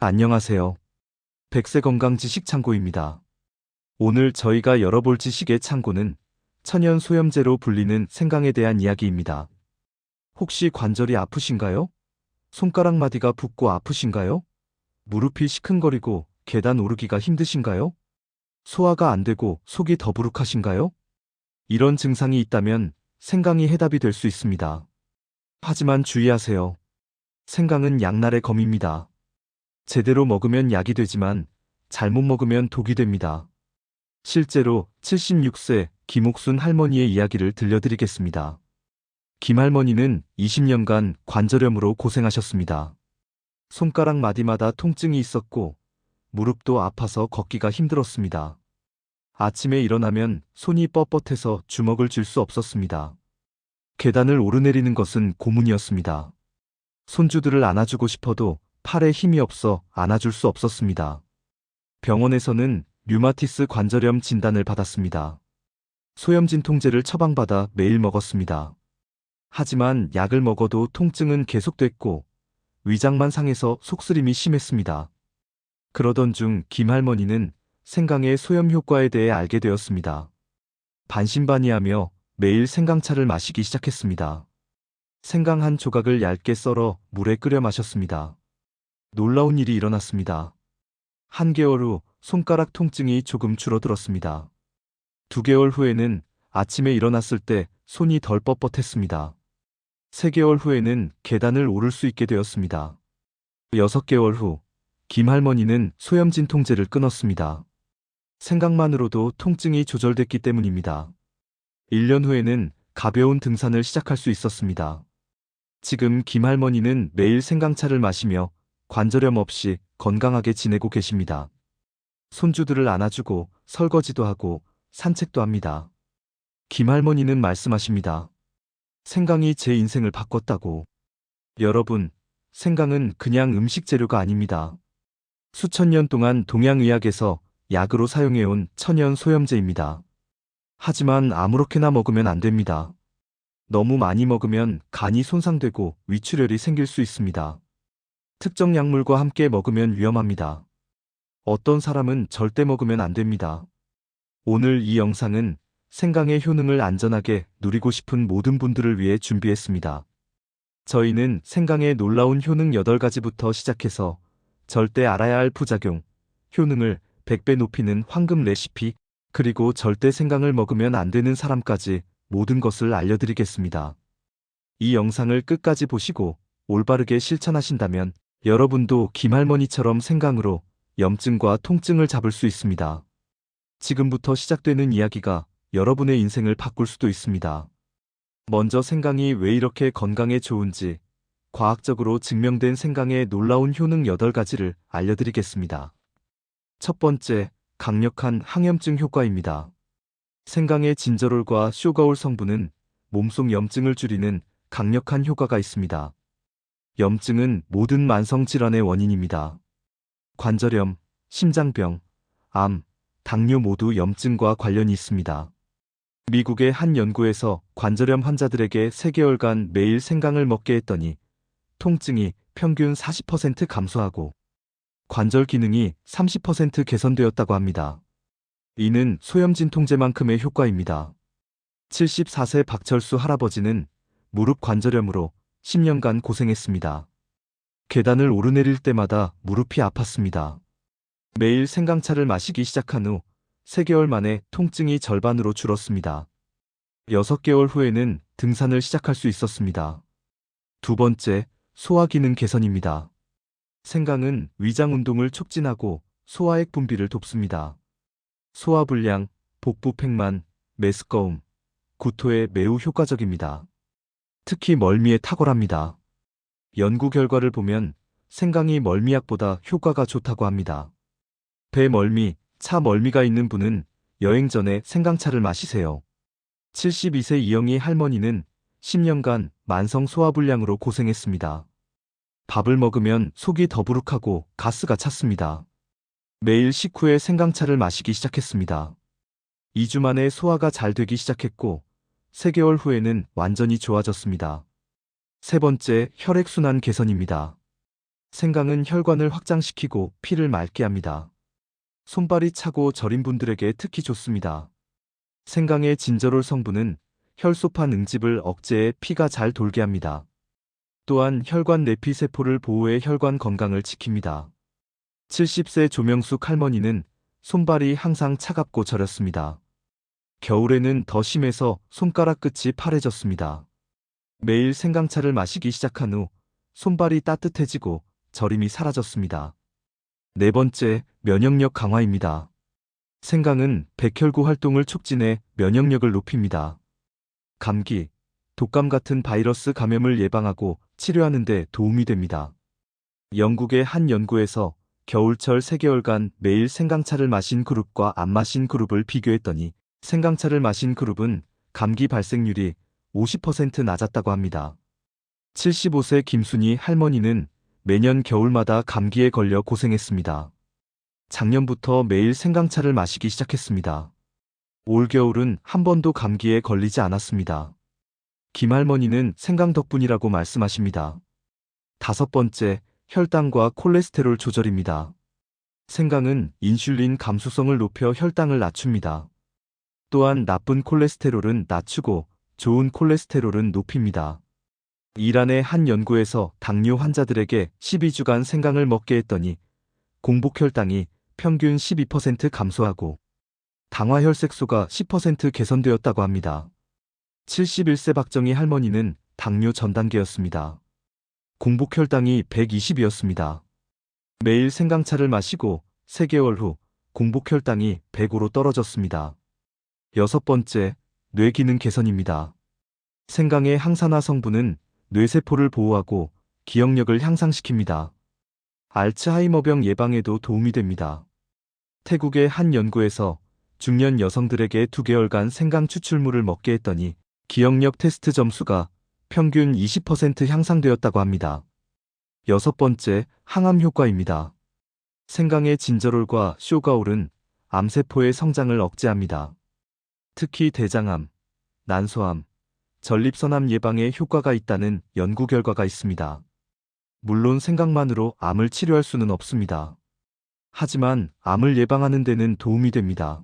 안녕하세요. 백세건강지식 창고입니다. 오늘 저희가 열어볼 지식의 창고는 천연 소염제로 불리는 생강에 대한 이야기입니다. 혹시 관절이 아프신가요? 손가락 마디가 붓고 아프신가요? 무릎이 시큰거리고 계단 오르기가 힘드신가요? 소화가 안 되고 속이 더부룩하신가요? 이런 증상이 있다면 생강이 해답이 될 수 있습니다. 하지만 주의하세요. 생강은 양날의 검입니다. 제대로 먹으면 약이 되지만 잘못 먹으면 독이 됩니다. 실제로 76세 김옥순 할머니의 이야기를 들려드리겠습니다. 김 할머니는 20년간 관절염으로 고생하셨습니다. 손가락 마디마다 통증이 있었고 무릎도 아파서 걷기가 힘들었습니다. 아침에 일어나면 손이 뻣뻣해서 주먹을 쥘 수 없었습니다. 계단을 오르내리는 것은 고문이었습니다. 손주들을 안아주고 싶어도 팔에 힘이 없어 안아줄 수 없었습니다. 병원에서는 류마티스 관절염 진단을 받았습니다. 소염진통제를 처방받아 매일 먹었습니다. 하지만 약을 먹어도 통증은 계속됐고 위장만 상해서 속쓰림이 심했습니다. 그러던 중 김 할머니는 생강의 소염 효과에 대해 알게 되었습니다. 반신반의하며 매일 생강차를 마시기 시작했습니다. 생강 한 조각을 얇게 썰어 물에 끓여 마셨습니다. 놀라운 일이 일어났습니다. 한 개월 후 손가락 통증이 조금 줄어들었습니다. 2개월 후에는 아침에 일어났을 때 손이 덜 뻣뻣했습니다. 3개월 후에는 계단을 오를 수 있게 되었습니다. 6개월 후 김 할머니는 소염진통제를 끊었습니다. 생각만으로도 통증이 조절됐기 때문입니다. 1년 후에는 가벼운 등산을 시작할 수 있었습니다. 지금 김 할머니는 매일 생강차를 마시며 관절염 없이 건강하게 지내고 계십니다. 손주들을 안아주고 설거지도 하고 산책도 합니다. 김 할머니는 말씀하십니다. 생강이 제 인생을 바꿨다고. 여러분, 생강은 그냥 음식 재료가 아닙니다. 수천 년 동안 동양의학에서 약으로 사용해온 천연 소염제입니다. 하지만 아무렇게나 먹으면 안 됩니다. 너무 많이 먹으면 간이 손상되고 위출혈이 생길 수 있습니다. 특정 약물과 함께 먹으면 위험합니다. 어떤 사람은 절대 먹으면 안 됩니다. 오늘 이 영상은 생강의 효능을 안전하게 누리고 싶은 모든 분들을 위해 준비했습니다. 저희는 생강의 놀라운 효능 8가지부터 시작해서 절대 알아야 할 부작용, 효능을 100배 높이는 황금 레시피, 그리고 절대 생강을 먹으면 안 되는 사람까지 모든 것을 알려드리겠습니다. 이 영상을 끝까지 보시고 올바르게 실천하신다면 여러분도 김할머니처럼 생강으로 염증과 통증을 잡을 수 있습니다. 지금부터 시작되는 이야기가 여러분의 인생을 바꿀 수도 있습니다. 먼저 생강이 왜 이렇게 건강에 좋은지 과학적으로 증명된 생강의 놀라운 효능 8가지를 알려드리겠습니다. 첫 번째, 강력한 항염증 효과입니다. 생강의 진저롤과 쇼가올 성분은 몸속 염증을 줄이는 강력한 효과가 있습니다. 염증은 모든 만성질환의 원인입니다. 관절염, 심장병, 암, 당뇨 모두 염증과 관련이 있습니다. 미국의 한 연구에서 관절염 환자들에게 3개월간 매일 생강을 먹게 했더니 통증이 평균 40% 감소하고 관절 기능이 30% 개선되었다고 합니다. 이는 소염진통제만큼의 효과입니다. 74세 박철수 할아버지는 무릎 관절염으로 10년간 고생했습니다. 계단을 오르내릴 때마다 무릎이 아팠습니다. 매일 생강차를 마시기 시작한 후 3개월 만에 통증이 절반으로 줄었습니다. 6개월 후에는 등산을 시작할 수 있었습니다. 두 번째, 소화 기능 개선입니다. 생강은 위장 운동을 촉진하고 소화액 분비를 돕습니다. 소화불량, 복부 팽만, 메스꺼움, 구토에 매우 효과적입니다. 특히 멀미에 탁월합니다. 연구 결과를 보면 생강이 멀미약보다 효과가 좋다고 합니다. 배 멀미, 차 멀미가 있는 분은 여행 전에 생강차를 마시세요. 72세 이영희 할머니는 10년간 만성 소화불량으로 고생했습니다. 밥을 먹으면 속이 더부룩하고 가스가 찼습니다. 매일 식후에 생강차를 마시기 시작했습니다. 2주 만에 소화가 잘 되기 시작했고 3개월 후에는 완전히 좋아졌습니다. 세 번째, 혈액순환 개선입니다. 생강은 혈관을 확장시키고 피를 맑게 합니다. 손발이 차고 저린 분들에게 특히 좋습니다. 생강의 진저롤 성분은 혈소판 응집을 억제해 피가 잘 돌게 합니다. 또한 혈관 내피 세포를 보호해 혈관 건강을 지킵니다. 70세 조명숙 할머니는 손발이 항상 차갑고 저렸습니다. 겨울에는 더 심해서 손가락 끝이 파래졌습니다. 매일 생강차를 마시기 시작한 후 손발이 따뜻해지고 저림이 사라졌습니다. 네 번째, 면역력 강화입니다. 생강은 백혈구 활동을 촉진해 면역력을 높입니다. 감기, 독감 같은 바이러스 감염을 예방하고 치료하는 데 도움이 됩니다. 영국의 한 연구에서 겨울철 3개월간 매일 생강차를 마신 그룹과 안 마신 그룹을 비교했더니 생강차를 마신 그룹은 감기 발생률이 50% 낮았다고 합니다. 75세 김순희 할머니는 매년 겨울마다 감기에 걸려 고생했습니다. 작년부터 매일 생강차를 마시기 시작했습니다. 올겨울은 한 번도 감기에 걸리지 않았습니다. 김할머니는 생강 덕분이라고 말씀하십니다. 다섯 번째, 혈당과 콜레스테롤 조절입니다. 생강은 인슐린 감수성을 높여 혈당을 낮춥니다. 또한 나쁜 콜레스테롤은 낮추고 좋은 콜레스테롤은 높입니다. 이란의 한 연구에서 당뇨 환자들에게 12주간 생강을 먹게 했더니 공복혈당이 평균 12% 감소하고 당화혈색소가 10% 개선되었다고 합니다. 71세 박정희 할머니는 당뇨 전 단계였습니다. 공복혈당이 120이었습니다. 매일 생강차를 마시고 3개월 후 공복혈당이 105로 떨어졌습니다. 여섯 번째, 뇌기능 개선입니다. 생강의 항산화 성분은 뇌세포를 보호하고 기억력을 향상시킵니다. 알츠하이머병 예방에도 도움이 됩니다. 태국의 한 연구에서 중년 여성들에게 2개월간 생강 추출물을 먹게 했더니 기억력 테스트 점수가 평균 20% 향상되었다고 합니다. 여섯 번째, 항암 효과입니다. 생강의 진저롤과 쇼가올은 암세포의 성장을 억제합니다. 특히 대장암, 난소암, 전립선암 예방에 효과가 있다는 연구 결과가 있습니다. 물론 생강만으로 암을 치료할 수는 없습니다. 하지만 암을 예방하는 데는 도움이 됩니다.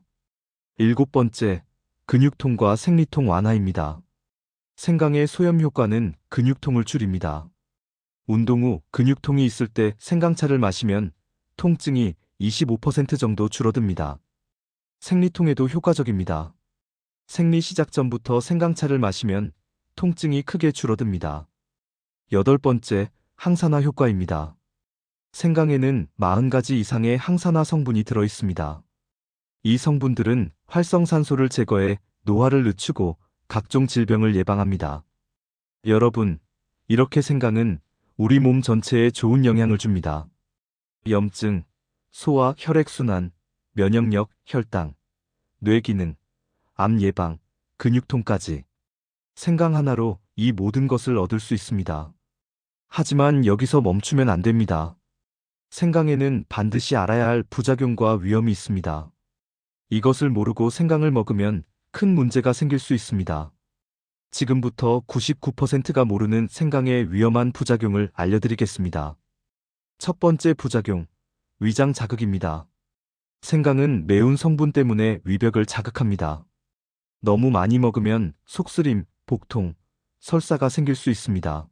일곱 번째, 근육통과 생리통 완화입니다. 생강의 소염 효과는 근육통을 줄입니다. 운동 후 근육통이 있을 때 생강차를 마시면 통증이 25% 정도 줄어듭니다. 생리통에도 효과적입니다. 생리 시작 전부터 생강차를 마시면 통증이 크게 줄어듭니다. 여덟 번째, 항산화 효과입니다. 생강에는 40가지 이상의 항산화 성분이 들어있습니다. 이 성분들은 활성산소를 제거해 노화를 늦추고 각종 질병을 예방합니다. 여러분, 이렇게 생강은 우리 몸 전체에 좋은 영향을 줍니다. 염증, 소화, 혈액순환, 면역력, 혈당, 뇌기능, 암 예방, 근육통까지. 생강 하나로 이 모든 것을 얻을 수 있습니다. 하지만 여기서 멈추면 안 됩니다. 생강에는 반드시 알아야 할 부작용과 위험이 있습니다. 이것을 모르고 생강을 먹으면 큰 문제가 생길 수 있습니다. 지금부터 99%가 모르는 생강의 위험한 부작용을 알려드리겠습니다. 첫 번째 부작용, 위장 자극입니다. 생강은 매운 성분 때문에 위벽을 자극합니다. 너무 많이 먹으면 속쓰림, 복통, 설사가 생길 수 있습니다.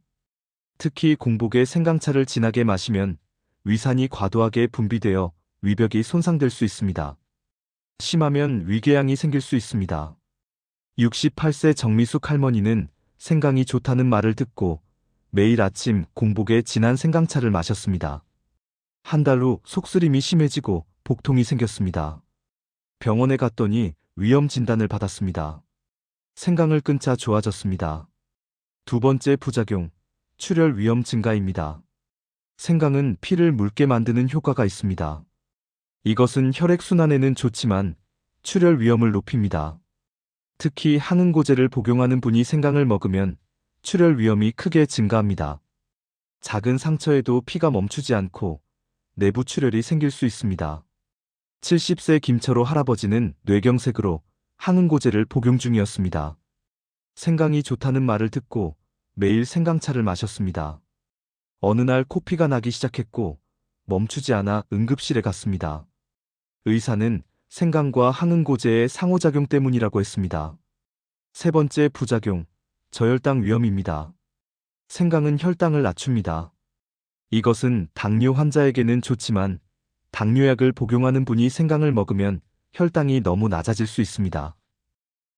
특히 공복에 생강차를 진하게 마시면 위산이 과도하게 분비되어 위벽이 손상될 수 있습니다. 심하면 위궤양이 생길 수 있습니다. 68세 정미숙 할머니는 생강이 좋다는 말을 듣고 매일 아침 공복에 진한 생강차를 마셨습니다. 한 달 후 속쓰림이 심해지고 복통이 생겼습니다. 병원에 갔더니 위염 진단을 받았습니다. 생강을 끊자 좋아졌습니다. 두 번째 부작용, 출혈 위험 증가입니다. 생강은 피를 묽게 만드는 효과가 있습니다. 이것은 혈액순환에는 좋지만 출혈 위험을 높입니다. 특히 항응고제를 복용하는 분이 생강을 먹으면 출혈 위험이 크게 증가합니다. 작은 상처에도 피가 멈추지 않고 내부 출혈이 생길 수 있습니다. 70세 김철호 할아버지는 뇌경색으로 항응고제를 복용 중이었습니다. 생강이 좋다는 말을 듣고 매일 생강차를 마셨습니다. 어느 날 코피가 나기 시작했고 멈추지 않아 응급실에 갔습니다. 의사는 생강과 항응고제의 상호작용 때문이라고 했습니다. 세 번째 부작용, 저혈당 위험입니다. 생강은 혈당을 낮춥니다. 이것은 당뇨 환자에게는 좋지만 당뇨약을 복용하는 분이 생강을 먹으면 혈당이 너무 낮아질 수 있습니다.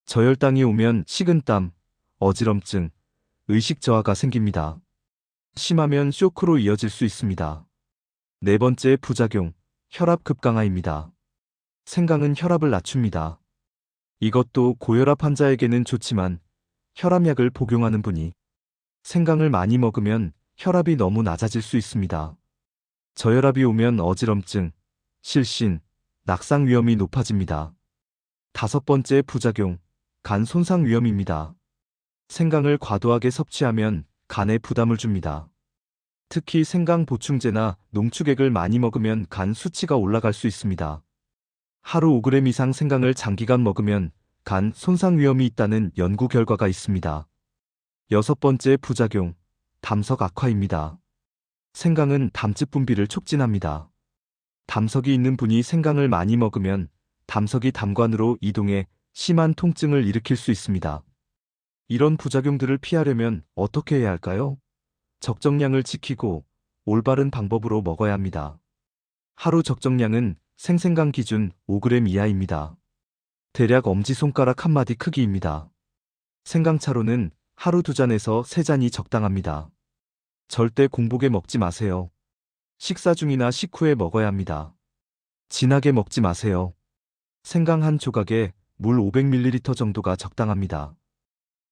저혈당이 오면 식은땀, 어지럼증, 의식 저하가 생깁니다. 심하면 쇼크로 이어질 수 있습니다. 네 번째 부작용, 혈압 급강하입니다. 생강은 혈압을 낮춥니다. 이것도 고혈압 환자에게는 좋지만 혈압약을 복용하는 분이 생강을 많이 먹으면 혈압이 너무 낮아질 수 있습니다. 저혈압이 오면 어지럼증, 실신, 낙상 위험이 높아집니다. 다섯 번째 부작용, 간 손상 위험입니다. 생강을 과도하게 섭취하면 간에 부담을 줍니다. 특히 생강 보충제나 농축액을 많이 먹으면 간 수치가 올라갈 수 있습니다. 하루 5g 이상 생강을 장기간 먹으면 간 손상 위험이 있다는 연구 결과가 있습니다. 여섯 번째 부작용, 담석 악화입니다. 생강은 담즙 분비를 촉진합니다. 담석이 있는 분이 생강을 많이 먹으면 담석이 담관으로 이동해 심한 통증을 일으킬 수 있습니다. 이런 부작용들을 피하려면 어떻게 해야 할까요? 적정량을 지키고 올바른 방법으로 먹어야 합니다. 하루 적정량은 생생강 기준 5g 이하입니다. 대략 엄지손가락 한 마디 크기입니다. 생강차로는 하루 2잔에서 3잔이 적당합니다. 절대 공복에 먹지 마세요. 식사 중이나 식후에 먹어야 합니다. 진하게 먹지 마세요. 생강 한 조각에 물 500ml 정도가 적당합니다.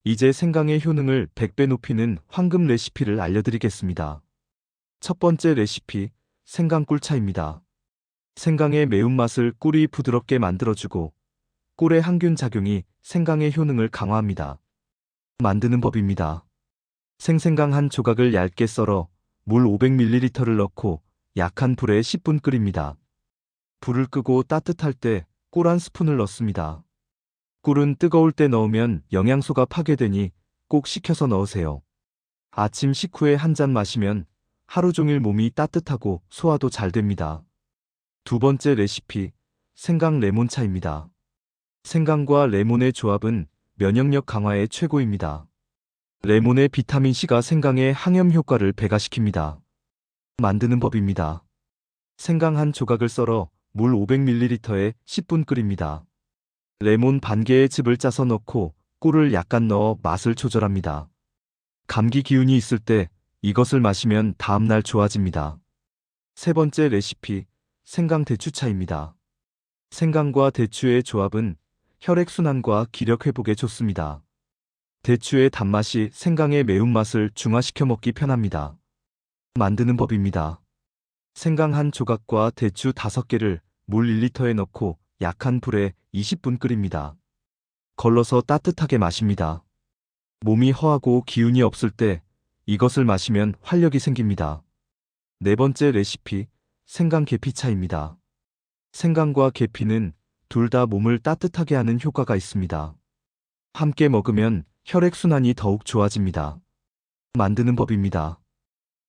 이제 생강의 효능을 100배 높이는 황금 레시피를 알려드리겠습니다. 첫 번째 레시피, 생강 꿀차입니다. 생강의 매운맛을 꿀이 부드럽게 만들어주고 꿀의 항균 작용이 생강의 효능을 강화합니다. 만드는 법입니다. 생생강 한 조각을 얇게 썰어 물 500ml를 넣고 약한 불에 10분 끓입니다. 불을 끄고 따뜻할 때 꿀 한 스푼을 넣습니다. 꿀은 뜨거울 때 넣으면 영양소가 파괴되니 꼭 식혀서 넣으세요. 아침 식후에 한 잔 마시면 하루 종일 몸이 따뜻하고 소화도 잘 됩니다. 두 번째 레시피, 생강 레몬차입니다. 생강과 레몬의 조합은 면역력 강화에 최고입니다. 레몬의 비타민C가 생강의 항염 효과를 배가시킵니다. 만드는 법입니다. 생강 한 조각을 썰어 물 500ml에 10분 끓입니다. 레몬 반 개의 즙을 짜서 넣고 꿀을 약간 넣어 맛을 조절합니다. 감기 기운이 있을 때 이것을 마시면 다음날 좋아집니다. 세 번째 레시피, 생강 대추차입니다. 생강과 대추의 조합은 혈액순환과 기력 회복에 좋습니다. 대추의 단맛이 생강의 매운맛을 중화시켜 먹기 편합니다. 만드는 법입니다. 생강 한 조각과 대추 5개를 물 1리터에 넣고 약한 불에 20분 끓입니다. 걸러서 따뜻하게 마십니다. 몸이 허하고 기운이 없을 때 이것을 마시면 활력이 생깁니다. 네 번째 레시피, 생강 계피차입니다. 생강과 계피는 둘 다 몸을 따뜻하게 하는 효과가 있습니다. 함께 먹으면 혈액순환이 더욱 좋아집니다. 만드는 법입니다.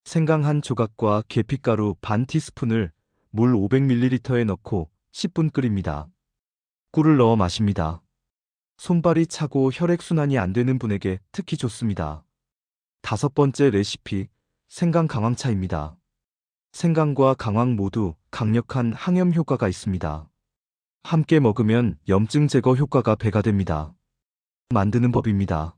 생강 한 조각과 계피가루 반 티스푼을 물 500ml에 넣고 10분 끓입니다. 꿀을 넣어 마십니다. 손발이 차고 혈액순환이 안 되는 분에게 특히 좋습니다. 다섯 번째 레시피, 생강 강황차입니다. 생강과 강황 모두 강력한 항염 효과가 있습니다. 함께 먹으면 염증 제거 효과가 배가 됩니다. 만드는 법입니다.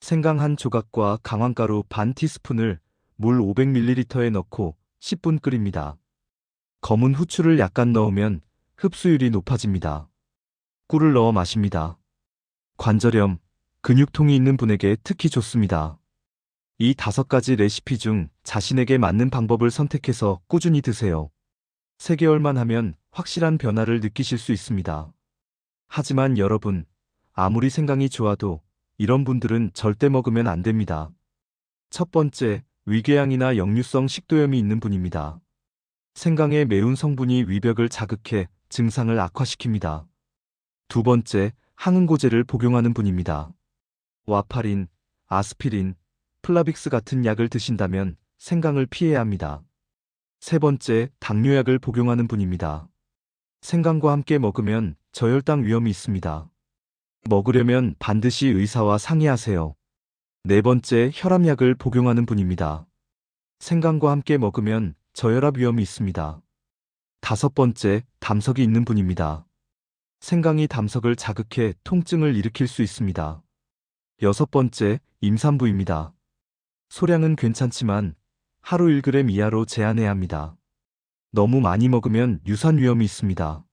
생강 한 조각과 강황가루 반 티스푼을 물 500ml에 넣고 10분 끓입니다. 검은 후추를 약간 넣으면 흡수율이 높아집니다. 꿀을 넣어 마십니다. 관절염, 근육통이 있는 분에게 특히 좋습니다. 이 5가지 레시피 중 자신에게 맞는 방법을 선택해서 꾸준히 드세요. 3개월만 하면 확실한 변화를 느끼실 수 있습니다. 하지만 여러분, 아무리 생강이 좋아도 이런 분들은 절대 먹으면 안 됩니다. 첫 번째, 위궤양이나 역류성 식도염이 있는 분입니다. 생강의 매운 성분이 위벽을 자극해 증상을 악화시킵니다. 두 번째, 항응고제를 복용하는 분입니다. 와파린, 아스피린, 플라빅스 같은 약을 드신다면 생강을 피해야 합니다. 세 번째, 당뇨약을 복용하는 분입니다. 생강과 함께 먹으면 저혈당 위험이 있습니다. 먹으려면 반드시 의사와 상의하세요. 네 번째, 혈압약을 복용하는 분입니다. 생강과 함께 먹으면 저혈압 위험이 있습니다. 다섯 번째, 담석이 있는 분입니다. 생강이 담석을 자극해 통증을 일으킬 수 있습니다. 여섯 번째, 임산부입니다. 소량은 괜찮지만 하루 1g 이하로 제한해야 합니다. 너무 많이 먹으면 유산 위험이 있습니다.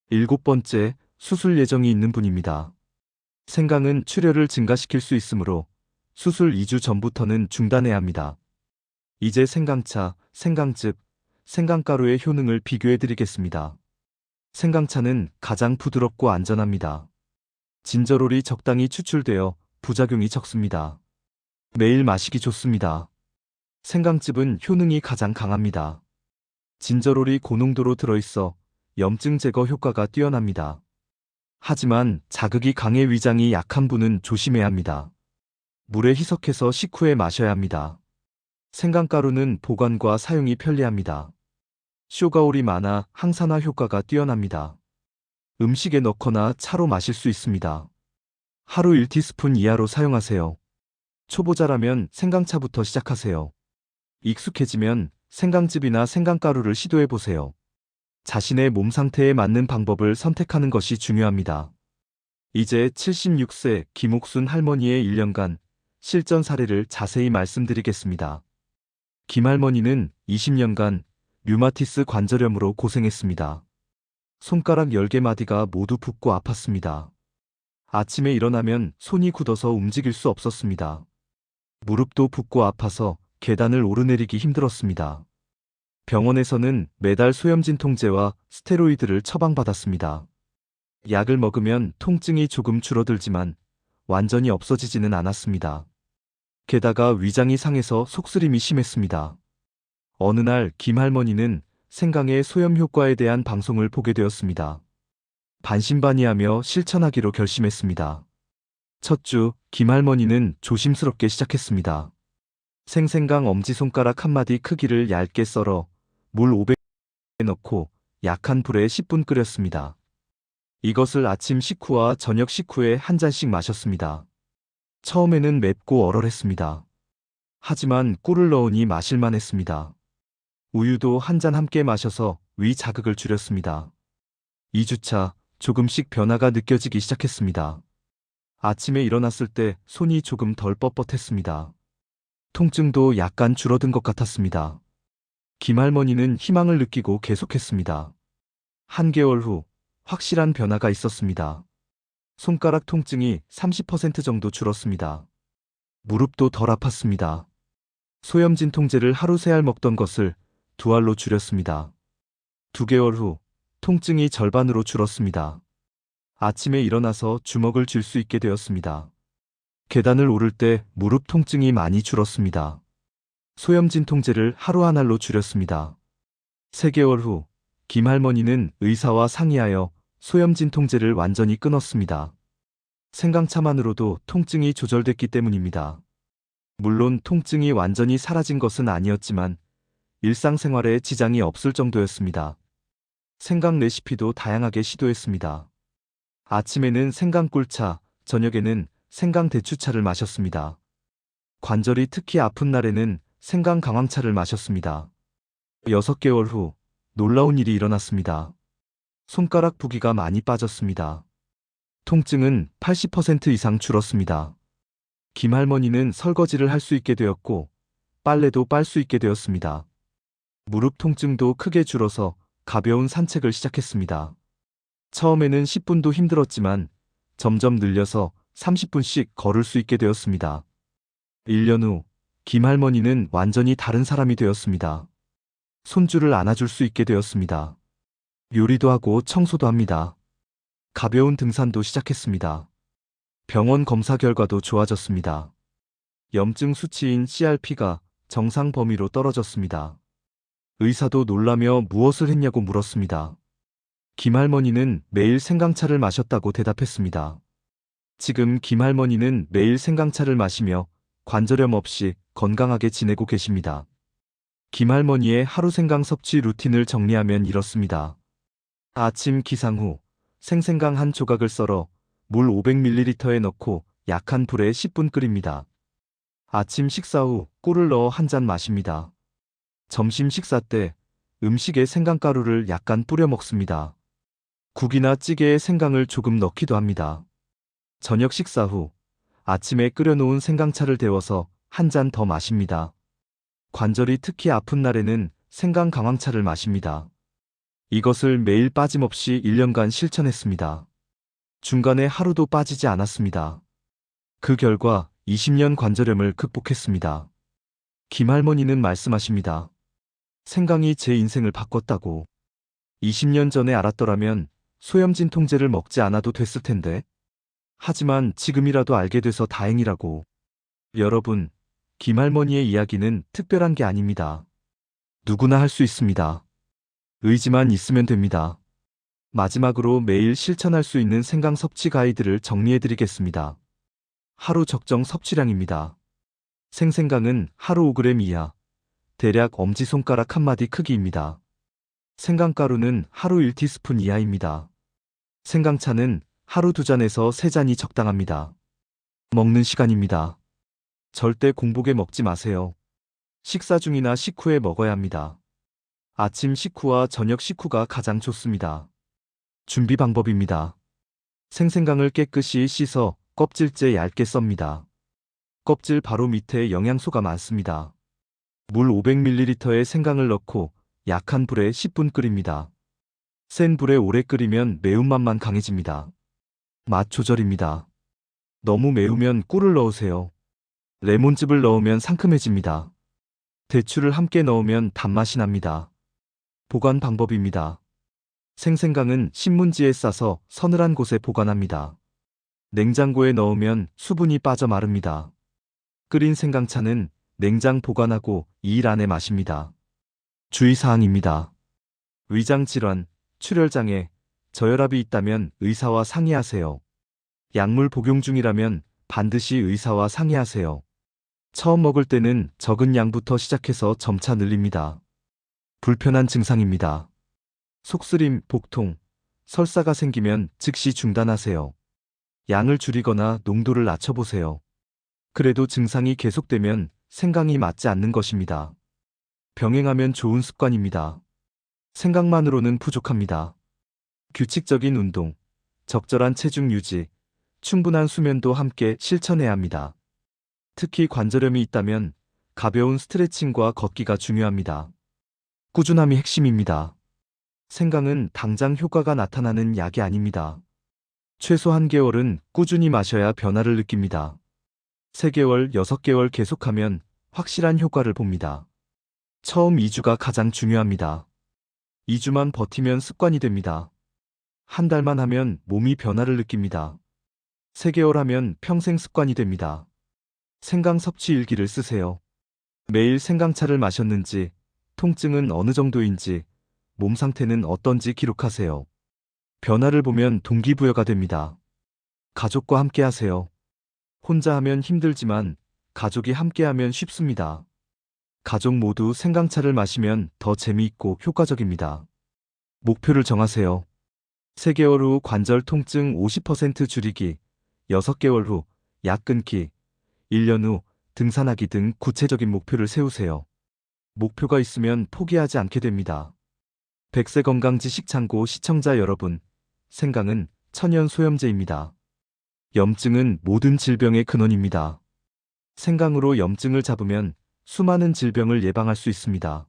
일곱 번째, 수술 예정이 있는 분입니다. 생강은 출혈을 증가시킬 수 있으므로 수술 2주 전부터는 중단해야 합니다. 이제 생강차, 생강즙, 생강가루의 효능을 비교해 드리겠습니다. 생강차는 가장 부드럽고 안전합니다. 진저롤이 적당히 추출되어 부작용이 적습니다. 매일 마시기 좋습니다. 생강즙은 효능이 가장 강합니다. 진저롤이 고농도로 들어있어 염증 제거 효과가 뛰어납니다. 하지만 자극이 강해 위장이 약한 분은 조심해야 합니다. 물에 희석해서 식후에 마셔야 합니다. 생강가루는 보관과 사용이 편리합니다. 쇼가올이 많아 항산화 효과가 뛰어납니다. 음식에 넣거나 차로 마실 수 있습니다. 하루 1티스푼 이하로 사용하세요. 초보자라면 생강차부터 시작하세요. 익숙해지면 생강즙이나 생강가루를 시도해보세요. 자신의 몸 상태에 맞는 방법을 선택하는 것이 중요합니다. 이제 76세 김옥순 할머니의 1년간 실전 사례를 자세히 말씀드리겠습니다. 김할머니는 20년간 류마티스 관절염으로 고생했습니다. 손가락 10개 마디가 모두 붓고 아팠습니다. 아침에 일어나면 손이 굳어서 움직일 수 없었습니다. 무릎도 붓고 아파서 계단을 오르내리기 힘들었습니다. 병원에서는 매달 소염진통제와 스테로이드를 처방받았습니다. 약을 먹으면 통증이 조금 줄어들지만 완전히 없어지지는 않았습니다. 게다가 위장이 상해서 속쓰림이 심했습니다. 어느 날 김할머니는 생강의 소염 효과에 대한 방송을 보게 되었습니다. 반신반의하며 실천하기로 결심했습니다. 첫 주, 김할머니는 조심스럽게 시작했습니다. 생생강 엄지손가락 한마디 크기를 얇게 썰어 물 500ml에 넣고 약한 불에 10분 끓였습니다. 이것을 아침 식후와 저녁 식후에 한 잔씩 마셨습니다. 처음에는 맵고 얼얼했습니다. 하지만 꿀을 넣으니 마실만 했습니다. 우유도 한 잔 함께 마셔서 위 자극을 줄였습니다. 2주차, 조금씩 변화가 느껴지기 시작했습니다. 아침에 일어났을 때 손이 조금 덜 뻣뻣했습니다. 통증도 약간 줄어든 것 같았습니다. 김할머니는 희망을 느끼고 계속했습니다. 한개월 후 확실한 변화가 있었습니다. 손가락 통증이 30% 정도 줄었습니다. 무릎도 덜 아팠습니다. 소염진통제를 하루 3알 먹던 것을 2알로 줄였습니다. 2개월 후 통증이 절반으로 줄었습니다. 아침에 일어나서 주먹을 쥘 수 있게 되었습니다. 계단을 오를 때 무릎 통증이 많이 줄었습니다. 소염진통제를 하루 1알로 줄였습니다. 3개월 후 김할머니는 의사와 상의하여 소염진통제를 완전히 끊었습니다. 생강차만으로도 통증이 조절됐기 때문입니다. 물론 통증이 완전히 사라진 것은 아니었지만 일상생활에 지장이 없을 정도였습니다. 생강 레시피도 다양하게 시도했습니다. 아침에는 생강꿀차, 저녁에는 생강대추차를 마셨습니다. 관절이 특히 아픈 날에는 생강강황차를 마셨습니다. 6개월 후 놀라운 일이 일어났습니다. 손가락 부기가 많이 빠졌습니다. 통증은 80% 이상 줄었습니다. 김할머니는 설거지를 할 수 있게 되었고 빨래도 빨 수 있게 되었습니다. 무릎 통증도 크게 줄어서 가벼운 산책을 시작했습니다. 처음에는 10분도 힘들었지만 점점 늘려서 30분씩 걸을 수 있게 되었습니다. 1년 후 김할머니는 완전히 다른 사람이 되었습니다. 손주를 안아줄 수 있게 되었습니다. 요리도 하고 청소도 합니다. 가벼운 등산도 시작했습니다. 병원 검사 결과도 좋아졌습니다. 염증 수치인 CRP가 정상 범위로 떨어졌습니다. 의사도 놀라며 무엇을 했냐고 물었습니다. 김할머니는 매일 생강차를 마셨다고 대답했습니다. 지금 김할머니는 매일 생강차를 마시며 관절염 없이 건강하게 지내고 계십니다. 김할머니의 하루 생강 섭취 루틴을 정리하면 이렇습니다. 아침 기상 후 생생강 한 조각을 썰어 물 500ml에 넣고 약한 불에 10분 끓입니다. 아침 식사 후 꿀을 넣어 한 잔 마십니다. 점심 식사 때 음식에 생강가루를 약간 뿌려 먹습니다. 국이나 찌개에 생강을 조금 넣기도 합니다. 저녁 식사 후 아침에 끓여놓은 생강차를 데워서 한 잔 더 마십니다. 관절이 특히 아픈 날에는 생강 강황차를 마십니다. 이것을 매일 빠짐없이 1년간 실천했습니다. 중간에 하루도 빠지지 않았습니다. 그 결과 20년 관절염을 극복했습니다. 김할머니는 말씀하십니다. 생강이 제 인생을 바꿨다고. 20년 전에 알았더라면 소염진 통제를 먹지 않아도 됐을 텐데. 하지만 지금이라도 알게 돼서 다행이라고. 여러분, 김할머니의 이야기는 특별한 게 아닙니다. 누구나 할 수 있습니다. 의지만 있으면 됩니다. 마지막으로 매일 실천할 수 있는 생강 섭취 가이드를 정리해드리겠습니다. 하루 적정 섭취량입니다. 생생강은 하루 5g 이하, 대략 엄지손가락 한마디 크기입니다. 생강가루는 하루 1티스푼 이하입니다. 생강차는 하루 2잔에서 3잔이 적당합니다. 먹는 시간입니다. 절대 공복에 먹지 마세요. 식사 중이나 식후에 먹어야 합니다. 아침 식후와 저녁 식후가 가장 좋습니다. 준비 방법입니다. 생생강을 깨끗이 씻어 껍질째 얇게 썹니다. 껍질 바로 밑에 영양소가 많습니다. 물 500ml에 생강을 넣고 약한 불에 10분 끓입니다. 센 불에 오래 끓이면 매운맛만 강해집니다. 맛 조절입니다. 너무 매우면 꿀을 넣으세요. 레몬즙을 넣으면 상큼해집니다. 대추를 함께 넣으면 단맛이 납니다. 보관 방법입니다. 생생강은 신문지에 싸서 서늘한 곳에 보관합니다. 냉장고에 넣으면 수분이 빠져 마릅니다. 끓인 생강차는 냉장 보관하고 2일 안에 마십니다. 주의사항입니다. 위장질환, 출혈장애, 저혈압이 있다면 의사와 상의하세요. 약물 복용 중이라면 반드시 의사와 상의하세요. 처음 먹을 때는 적은 양부터 시작해서 점차 늘립니다. 불편한 증상입니다. 속쓰림, 복통, 설사가 생기면 즉시 중단하세요. 양을 줄이거나 농도를 낮춰보세요. 그래도 증상이 계속되면 생강이 맞지 않는 것입니다. 병행하면 좋은 습관입니다. 생강만으로는 부족합니다. 규칙적인 운동, 적절한 체중 유지, 충분한 수면도 함께 실천해야 합니다. 특히 관절염이 있다면 가벼운 스트레칭과 걷기가 중요합니다. 꾸준함이 핵심입니다. 생강은 당장 효과가 나타나는 약이 아닙니다. 최소 1개월은 꾸준히 마셔야 변화를 느낍니다. 3개월, 6개월 계속하면 확실한 효과를 봅니다. 처음 2주가 가장 중요합니다. 2주만 버티면 습관이 됩니다. 한 달만 하면 몸이 변화를 느낍니다. 3개월 하면 평생 습관이 됩니다. 생강 섭취 일기를 쓰세요. 매일 생강차를 마셨는지, 통증은 어느 정도인지, 몸 상태는 어떤지 기록하세요. 변화를 보면 동기부여가 됩니다. 가족과 함께 하세요. 혼자 하면 힘들지만 가족이 함께하면 쉽습니다. 가족 모두 생강차를 마시면 더 재미있고 효과적입니다. 목표를 정하세요. 3개월 후 관절 통증 50% 줄이기, 6개월 후 약 끊기, 1년 후 등산하기 등 구체적인 목표를 세우세요. 목표가 있으면 포기하지 않게 됩니다. 백세건강지식창고 시청자 여러분, 생강은 천연 소염제입니다. 염증은 모든 질병의 근원입니다. 생강으로 염증을 잡으면 수많은 질병을 예방할 수 있습니다.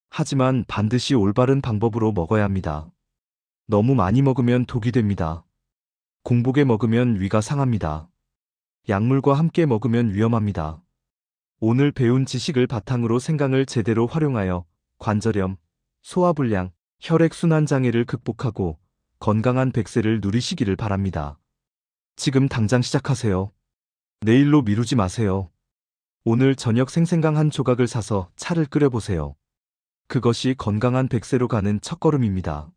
하지만 반드시 올바른 방법으로 먹어야 합니다. 너무 많이 먹으면 독이 됩니다. 공복에 먹으면 위가 상합니다. 약물과 함께 먹으면 위험합니다. 오늘 배운 지식을 바탕으로 생강을 제대로 활용하여 관절염, 소화불량, 혈액순환 장애를 극복하고 건강한 100세를 누리시기를 바랍니다. 지금 당장 시작하세요. 내일로 미루지 마세요. 오늘 저녁 생생강 한 조각을 사서 차를 끓여보세요. 그것이 건강한 100세로 가는 첫걸음입니다.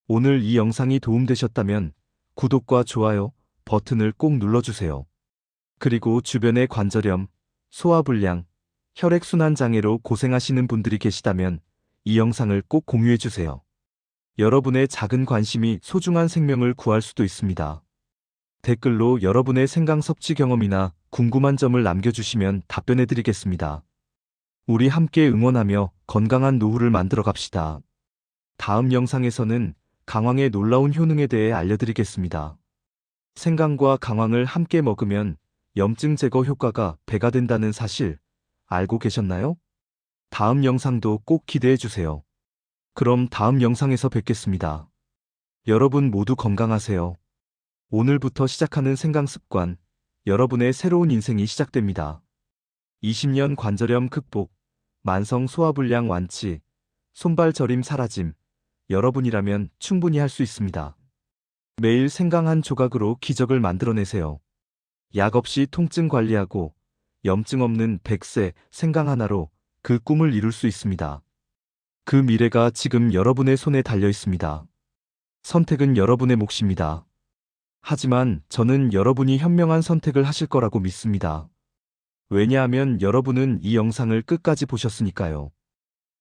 오늘 이 영상이 도움되셨다면 구독과 좋아요 버튼을 꼭 눌러주세요. 그리고 주변의 관절염, 소화불량, 혈액순환 장애로 고생하시는 분들이 계시다면 이 영상을 꼭 공유해 주세요. 여러분의 작은 관심이 소중한 생명을 구할 수도 있습니다. 댓글로 여러분의 생강 섭취 경험이나 궁금한 점을 남겨주시면 답변해 드리겠습니다. 우리 함께 응원하며 건강한 노후를 만들어 갑시다. 다음 영상에서는 강황의 놀라운 효능에 대해 알려드리겠습니다. 생강과 강황을 함께 먹으면 염증 제거 효과가 배가 된다는 사실 알고 계셨나요? 다음 영상도 꼭 기대해 주세요. 그럼 다음 영상에서 뵙겠습니다. 여러분 모두 건강하세요. 오늘부터 시작하는 생강 습관, 여러분의 새로운 인생이 시작됩니다. 20년 관절염 극복, 만성 소화불량 완치, 손발 저림 사라짐, 여러분이라면 충분히 할 수 있습니다. 매일 생강 한 조각으로 기적을 만들어내세요. 약 없이 통증 관리하고 염증 없는 100세 생강 하나로 그 꿈을 이룰 수 있습니다. 그 미래가 지금 여러분의 손에 달려 있습니다. 선택은 여러분의 몫입니다. 하지만 저는 여러분이 현명한 선택을 하실 거라고 믿습니다. 왜냐하면 여러분은 이 영상을 끝까지 보셨으니까요.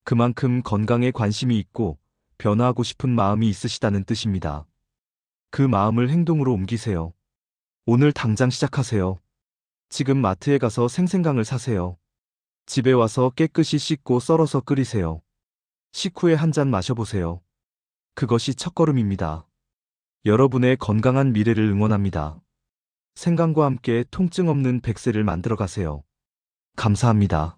그만큼 건강에 관심이 있고 변화하고 싶은 마음이 있으시다는 뜻입니다. 그 마음을 행동으로 옮기세요. 오늘 당장 시작하세요. 지금 마트에 가서 생생강을 사세요. 집에 와서 깨끗이 씻고 썰어서 끓이세요. 식후에 한 잔 마셔보세요. 그것이 첫걸음입니다. 여러분의 건강한 미래를 응원합니다. 생강과 함께 통증 없는 100세를 만들어 가세요. 감사합니다.